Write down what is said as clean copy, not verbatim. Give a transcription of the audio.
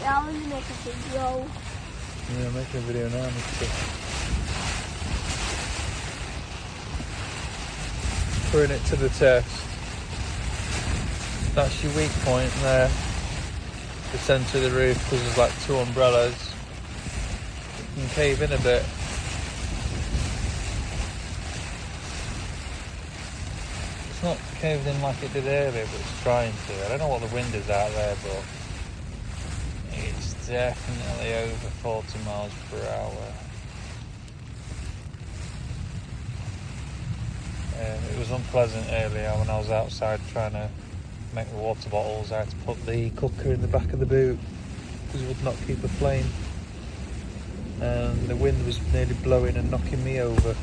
Yeah, I want to make a video. Yeah, making a video now, Mister. Putting it to the test. That's your weak point there. The centre of the roof, because there's like two umbrellas. It can cave in a bit. It's not caved in like it did earlier, but it's trying to. I don't know what the wind is out there, but it's definitely over 40 miles per hour. It was unpleasant earlier when I was outside trying to make the water bottles. I had to put the cooker in the back of the boot because it would not keep a flame. And the wind was nearly blowing and knocking me over.